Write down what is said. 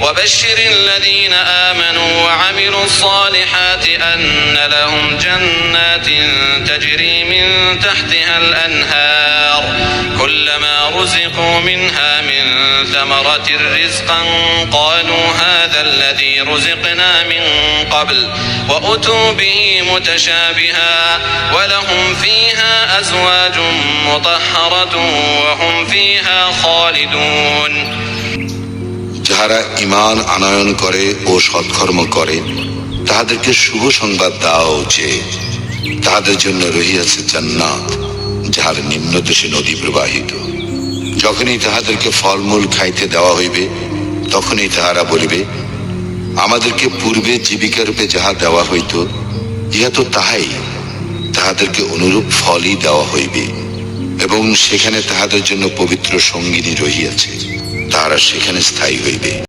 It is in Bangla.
وبشر الذين آمنوا وعملوا الصالحات أن لهم جنات تجري من تحتها الأنهار كلما رزقوا منها من ثمرة رزقا قالوا هذا الذي رزقنا من قبل وأتوا به متشابها ولهم فيها أزواج مطهرة وهم فيها خالدون। যাহারা ঈমান আনয়ন করে ও সৎকর্ম করে তাহাদেরকে শুভ সংবাদ দাও যে তাহাদের জন্য রহিয়াছে জান্নাত, যাহার নিম্নদেশে নদী প্রবাহিত। যখনই তাহাদেরকে ফলমূল খাইতে দেওয়া হইবে তখনই তাহারা বলিবে, আমাদেরকে পূর্বে জীবিকারূপে যাহা দেওয়া হইত ইহা তো তাহাই, তাহাদেরকে অনুরূপ ফলই দেওয়া হইবে এবং সেখানে তাহাদের জন্য পবিত্র সঙ্গিনী রহিয়াছে, তাহারা সেখানে স্থায়ী হইবে।